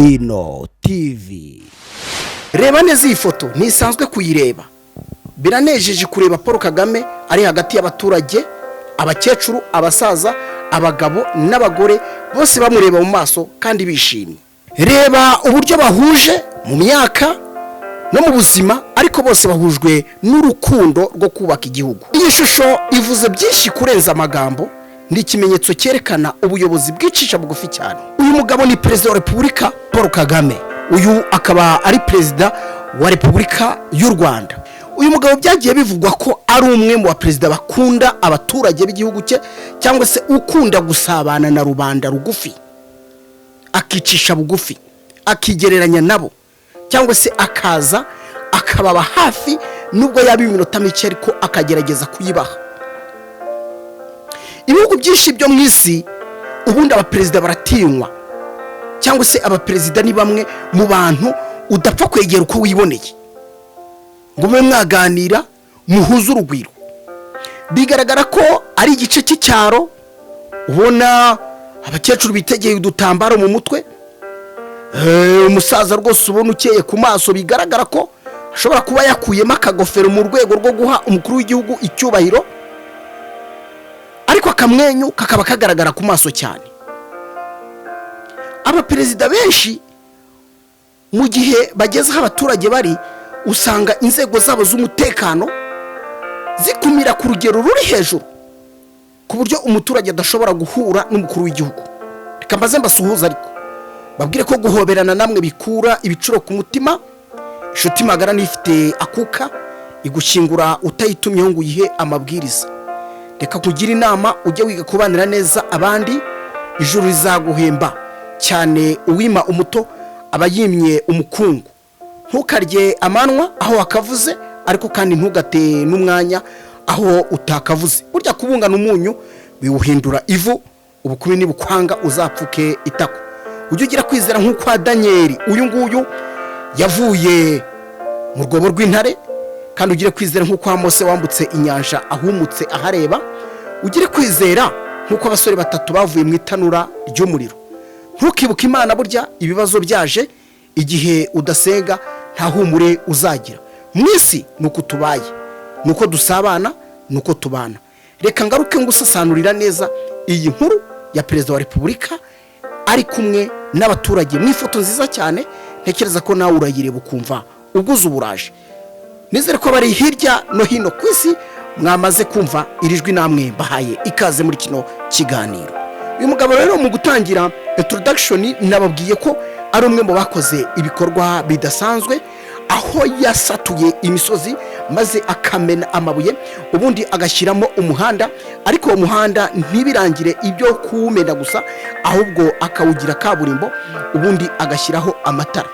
INO TV. Reba neza iyi foto, ntisanzwe kuyireba. Biranejeje kureba Paul Kagame ari hagati y'abaturage, abakecuru, abasaza, abagabo n'abagore, bose bamureba mu maso kandi bishimye. Reba uburyo bahuje mu myaka no mu buzima, ariko bose bahujwe n'urukundo rwo kubaka igihugu. Iyi shusho ivuze byinshi kurenza amagambo, ni ikimenyetso cyerekana ubuyobozi bwicisha bugufi cyane. Uyu mugabo ni perezida wa Repubulika Paul Kagame. Uyu akaba ari perezida wa Repubulika y'u Rwanda. Uyu mugabo byagiye bivugwa ko ari umwe mu baperezida bakunda abaturage b'igihugu cye, cyangwa se ukunda gusabana na rubanda rugufi, akicisha bugufi, akigereranya nabo, cyangwa se akaza akababa hafi nubwo yaba iminota mike ariko akagerageza kuyibaha. Ibihugu byinshi byo mu isi ubundi abaperezida baratinywa, cyangwa se abaperezida ni bamwe mu bantu udapfa kwegera uko wiboneye ngo mwe mwaganira muhuze urugwiro. Bigaragara ko ari igice cy'icyaro, ubona abakecuru bitegeye udutambaro mu mutwe, umusaza rwose ubona ukeye ku maso, bigaragara ko ashobora kuba yakuyemo akagofero mu rwego rwo guha umukuru w'igihugu icyubahiro, ariko akamwenyu kakaba kagaragara ku maso cyane. Abaperezida benshi mu gihe bageze aho abaturage bari, usanga inzego zabo z'umutekano zikumira ku rugero ruri hejuru, ku buryo umuturage adashobora guhura n'umukuru w'igihugu. Reka mbaze mbasuhuza ariko babwire ko guhoberana namwe bikura ibicuro ku mutima. Nshuti magara n'ifite akuka igushyingura utayitumyeho ngo uyihe amabwiriza. Reka kugira inama ujye wiga kubanira neza abandi, ijuru rizaguhemba cyane. Uwima umuto aba yimye umukungu. Ntukarye amanwa aho wakavuze, ariko kandi ntugate n'umwanya aho utakavuze. Burya kubungana umunyu biwuhindura ivu, ubukumi nibukwanga uzapfuke itako. Ujye ugira kwizera nk'uko Daniel uyu nguyu yavuye mu rwobo rw'intare, kandi ugire kwizera nk'uko Mose wambutse inyanja ahumutse ahareba. Ugire kwizera nk'uko abasore batatu bavuye mu itanura ry'umuriro. Ntukibuke Imana burya ibibazo byaje, igihe udasenga nta humure uzagira. Mwisi nuko tubaye, nuko dusabana, nuko tubana. Reka ngaruke ngusasanurira neza iyi nkuru ya perezida wa Repubulika ari kumwe n'abaturage mu ifoto nziza cyane. Ntekereza ko nawe urayireba ukumva uguze uburaje. Nizere ko bari hirya no hino ku isi mwamaze kumva irijwi, namwe bahaye ikaze muri kino kiganiro. Uyu mugabo rero mu gutangira introduction nababwiye ko ari umwe mu bakoze ibikorwa bidasanzwe, aho yasatuye imisozi maze akamena amabuye, ubundi agashyiramo umuhanda, ariko uwo muhanda ntibirangire ibyo kuwumena gusa, ahubwo akawugira kaburimbo, ubundi agashyiraho amatara.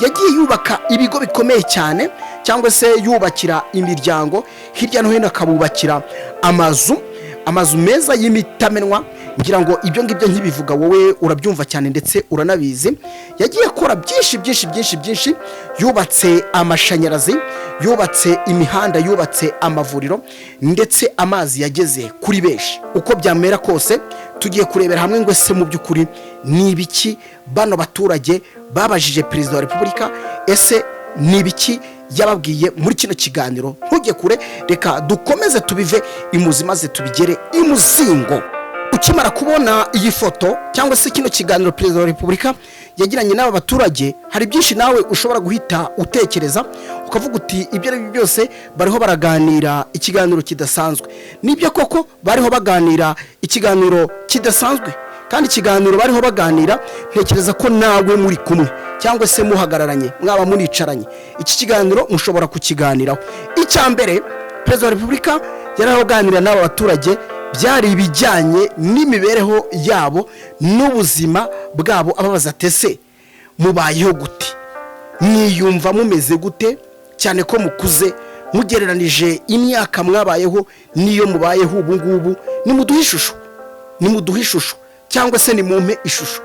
Yagiye yubaka ibigo bikomeye cyane, cyangwa se yubakira imiryango hirya no hino, akabubakira amazu meza y'imitamenwa. Ngira ngo ibyo ngibyo nkibivuga wowe urabyumva cyane ndetse uranabizi. Yagiye akora byinshi, yubatse amashanyarazi, yubatse imihanda, yubatse amavuriro, ndetse amazi yageze kuri benshi. Uko byamera kose tugiye kurebera hamwe ngo ese mu by'ukuri ni ibiki bano baturage babajije perezida wa Repubulika, ese ni ibiki yababwiye muri kino kiganiro. Ntujye kure, reka dukomeze tubive imuzi maze tubigere imuzingo. Ukimara kubona iyi foto cyangwa se kino kiganiro perezida wa Repubulika yagiranye n'aba baturage, hari byinshi nawe ushobora guhita utekereza ukavuga uti ibyo ari byose bariho baraganira ikiganiro kidasanzwe. Nibyo koko bariho baganira ikiganiro kidasanzwe, kandi ikiganiro bariho baganira ntekereza ko nawe muri kumwe cyangwa se muhagararanye, mwaba municaranye, iki kiganiro mushobora kukiganiraho. Icya mbere, perezida wa Repubulika yaraho ganira n'aba baturage byari ibijyanye n'imibereho yabo n'ubuzima bwabo. Ababaza tese mubayeho gute, mwiyumva mumeze gute, cyane ko mukuze, mugereranije imyaka mwabayeho niyo mubayeho ubu ngubu. Nimuduhe ishusho cyangwa se nimumpe ishusho.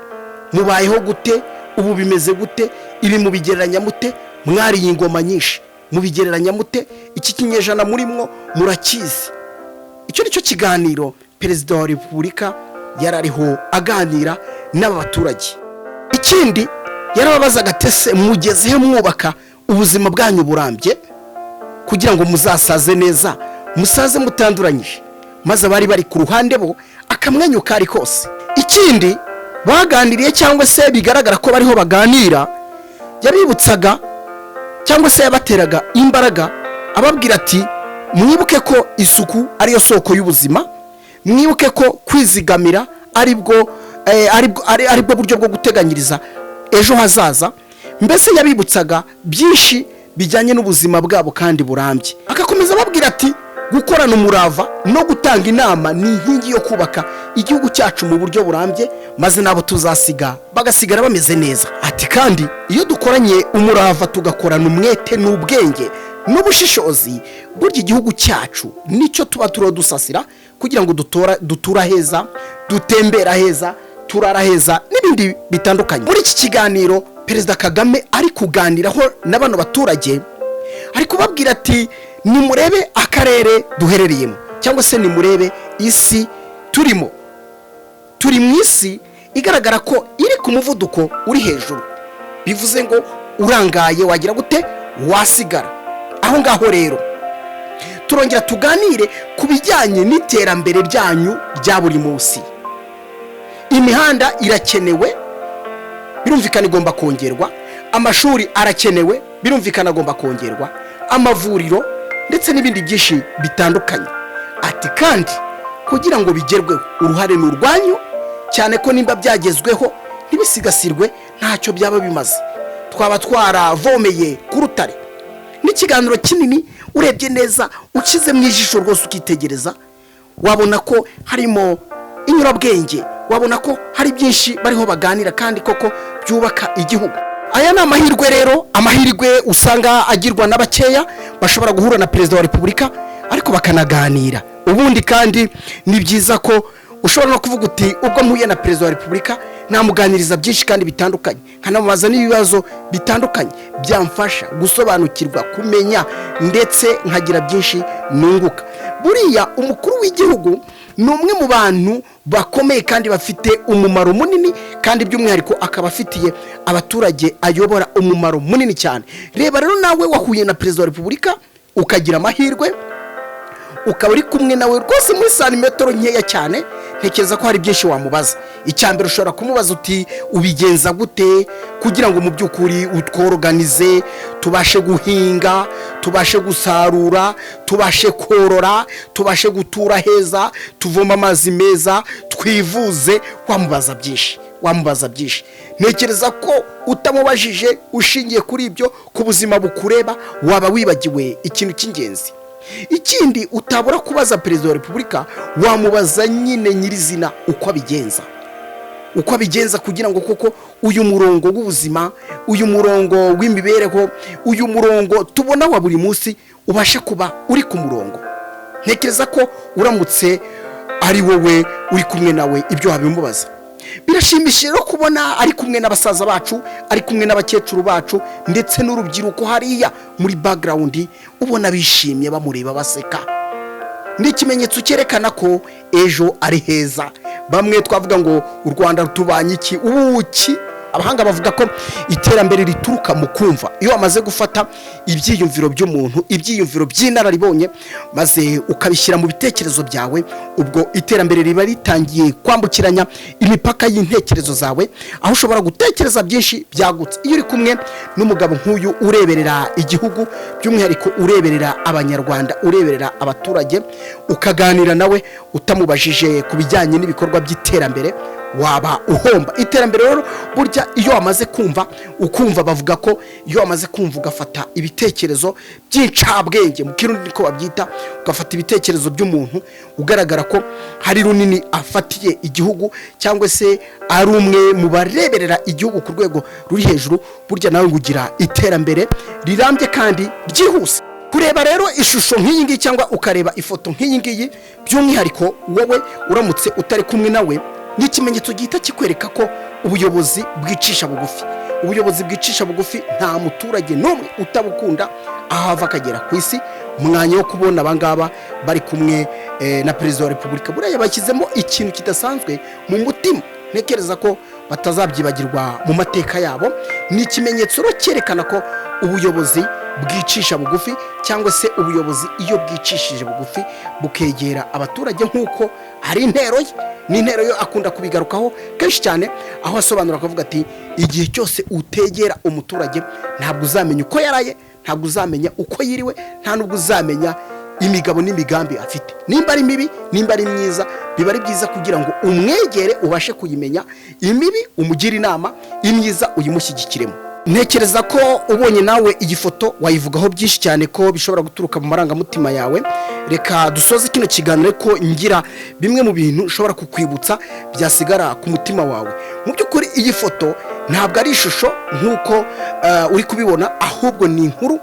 Mubayeho gute, ubu bimeze gute, ibi mubigereranya mute, mwariye ingoma nyinshi, mubigereranya mute, iki kinyejana murimwo murakizi. Icyo nicyo kiganiro perezida wa Repubulika yarariho aganira n'aba baturage. Ikindi yarababazaga atese mugezehe mwubaka ubuzima bwanyu burambye kugira ngo muzasaze neza, musaze mutanduranyije. Maze abari bari ku ruhande bo akamwenyu kari kose. Ikindi baganiriye cyangwa se bigaragara ko bariho baganira, yabibutsaga cyangwa se yabateraga imbaraga ababwira ati mwibuke ko isuku ariyo soko y'ubuzima, mwibuke ko kwizigamira aribwo buryo bwo guteganyiriza ejo hazaza. Mbese yabibutsaga byinshi bijyanye n'ubuzima bwabo kandi burambye. Agakomeza ababwira ati gukorana umurava no gutanga inama ni inkingi yo kubaka igihugu cyacu mu buryo burambye, maze nabo tuzasiga bagasigara bameze neza. Ati kandi iyo dukoranye umurava tugakorana umwete n'ubwenge n'ubushishozi, burya igihugu cyacu nicyo tuba turodusasira kugira ngo dutura heza, dutembera heza, turara heza n'ibindi bitandukanye. Muri iki kiganiro perezida Kagame ari kuganiraho n'abano baturage, ari kubabwira ati nimurebe akarere duherereyemo cyangwa se nimurebe isi turimo. Turi mu isi igaragara ko iri ku muvuduko uri hejuru, bivuze ngo urangaye wagira gute wasigara. Aho ngaho rero turongera tuganire ku bijyanye n'iterambere ryanyu rya buri munsi. Imihanda irakenewe, birumvikana igomba kongerwa. Amashuri arakenewe, birumvikana agomba kongerwa. Amavuriro ndetse n'ibindi byinshi bitandukanye. Ati kandi kugira ngo bigerweho uruhare n'urwanyu, cyane ko nimba byagezweho ntibisigasirwe ntacyo byaba bimaze. Twaba twaravomeye ku rutare. N'ikiganiro kinini urebye neza ukize mu ijisho rwose ukitegereza, wabona ko harimo inyurabwenge, wabona ko hari byinshi bariho baganira kandi koko byubaka igihugu. Aya ni amahirwe rero, amahirwe usanga agirwa n'abakeya bashobora guhura na perezida wa repubulika ariko bakanaganira. Ubundi kandi ni byiza ko ushobora no kuvuga uti ubwo mpuye na perezida wa repubulika namuganiriza byinshi kandi bitandukanye, nkanamubaza n'ibibazo bitandukanye byamfasha gusobanukirwa, kumenya ndetse nkagira byinshi nunguka. Buriya umukuru w'igihugu ni umwe mu bantu bakomeye kandi bafite umumaro munini, kandi by'umwihariko akaba afitiye abaturage ayobora umumaro munini cyane. Reba rero nawe wahuye na perezida wa repubulika ukagira amahirwe, ukaba uri kumwe nawe rwose muri santimetero nkeya cyane, ntekereza ko hari byinshi wamubaza. Icyambere ushobora kumubaza uti ubigenza gute kugira ngo mu by'ukuri utworoganize, tubashe guhinga, tubashe gusarura, tubashe korora, tubashe gutura heza, tuvoma amazi meza, twivuze. Wamubaza byinshi. Ntekereza ko utamubajije ushingiye kuri ibyo ku buzima bukureba waba wibagiwe ikintu cy'ingenzi. Ikindi utabura kubaza perezida wa repubulika, wamubaza nyine nyirizina uko abigenza kugira ngo koko uyu murongo w'ubuzima, uyu murongo w'imibereho, uyu murongo tubona wa buri munsi ubashe kuba uri ku murongo. Ntekereza ko uramutse ari wowe uri kumwe nawe ibyo wabimubaza. Birashimishije no kubona ari kumwe n'abasaza bacu, ari kumwe n'abakecuru bacu ndetse n'urubyiruko hariya muri background, ubona bishimye bamureba baseka. Ni ikimenyetso cyerekana ko ejo ari heza. Bamwe twavuga ngo u Rwanda rutubanye iki ubuki. Abahanga bavuga ko iterambere rituruka mu kumva. Iyo wamaze gufata ibyiyumviro by'umuntu, ibyiyumviro by'inararibonye, maze ukabishyira mu bitekerezo byawe, ubwo iterambere riba ritangiye kwambukiranya imipaka y'intekerezo zawe, aho ushobora gutekereza byinshi byagutse. Iyo uri kumwe n'umugabo nk'uyu ureberera igihugu, by'umwihariko ureberera abanyarwanda, ureberera abaturage, ukaganira nawe utamubajije ku bijyanye n'ibikorwa by'iterambere, waba uhomba. Iterambere rero burya iyo wamaze kumva, ukumva bavuga ko iyo wamaze kumva ugafata ibitekerezo by'incabwenge, mu kirundi niko babyita, ugafata ibitekerezo by'umuntu ugaragara ko hari runini afatiye igihugu cyangwa se ari umwe mu bareberera igihugu ku rwego ruri hejuru, burya nawe ngugira iterambere rirambye kandi ryihuse. Kureba rero ishusho nk'iyi ngiyi cyangwa ukareba ifoto nk'iyi ngiyi, by'umwihariko wowe uramutse utari kumwe nawe, ni ikimenyetso gihita kikwereka ko ubuyobozi bwicisha bugufi. Ubuyobozi bwicisha bugufi nta muturage n'umwe utabukunda aho ava akagera ku isi. Umwanya wo kubona abangaba bari kumwe na perezida wa repubulika, buriya bashyizemo ikintu kidasanzwe mu mutima. ntekereza ko batazabyibagirwa mu mateka yabo. Ni ikimenyetso cyerekana ko ubuyobozi bwicisha bugufi, cyangwa se ubuyobozi iyo bwicishije bugufi bukegera abaturage nk'uko ari intero ye. Ni intero yo akunda kubigarukaho kenshi cyane, aho asobanura akavuga ati igihe cyose utegera umuturage ntabwo uzamenya uko yaraye, ntabwo uzamenya uko yiriwe, nta nubwo uzamenya imigabo n'imigambi afite, nimba ari mibi nimba ari myiza. Biba ari byiza kugira ngo umwegere ubashe kuyimenya, imibi umugire inama, imyiza uyimushyigikiremo. Ntekereza ko ubonye nawe iyi foto wayivugaho byinshi cyane ko bishobora guturuka mu marangamutima yawe. Reka dusoze kino kiganiro ko ngira bimwe mu bintu ushobora kukwibutsa byasigara ku mutima wawe. Mu by'ukuri iyi foto ntabwo ari ishusho nk'uko uri kubibona, ahubwo ni inkuru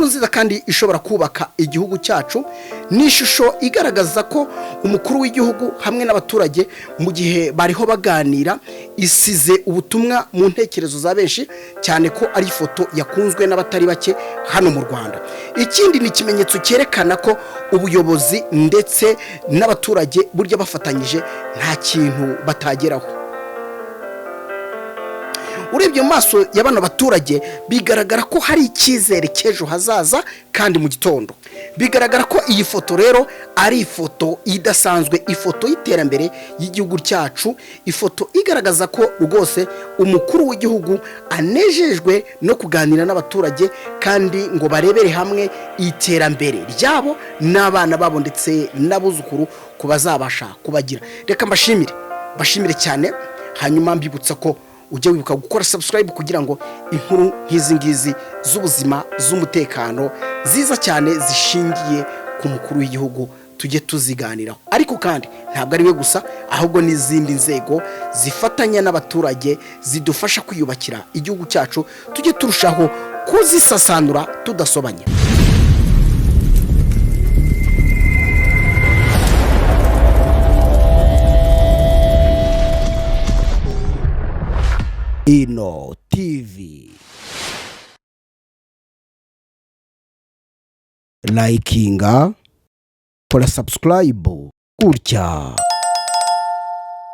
nziza kandi ishobora kubaka igihugu cyacu. Ni ishusho igaragaza ko umukuru w'igihugu hamwe n'abaturage mu gihe bariho baganira isize ubutumwa mu ntekerezo za benshi, cyane ko ari ifoto yakunzwe n'abatari bake hano mu Rwanda. Ikindi ni ikimenyetso cyerekana ko ubuyobozi ndetse n'abaturage burya bafatanyije nta kintu batageraho. Urebye mu maso ya bano baturage bigaragara ko hari icyizere cy'ejo hazaza kandi mu gitondo. Bigaragara ko iyi foto rero ari ifoto idasanzwe, ifoto y'iterambere y'igihugu cyacu, ifoto igaragaza ko rwose umukuru w'igihugu anejejwe no kuganira n'abaturage kandi ngo barebere hamwe iterambere ryabo n'abana babo ndetse n'abuzukuru ko bazabasha kubagira. Reka mbashimire cyane, hanyuma mbibutsa ko ujye wibuka gukora subscribe kugira ngo inkuru nk'izi ngizi z'ubuzima z'umutekano ziza cyane zishingiye ku mukuru w'igihugu tujye tuziganiraho. Ariko kandi ntabwo ari we gusa, ahubwo n'izindi nzego zifatanya n'abaturage zidufasha kwiyubakira igihugu cyacu, tujye turushaho kuzisasanura tudasobanya. INO TV, likinga, kora subscribe gutya.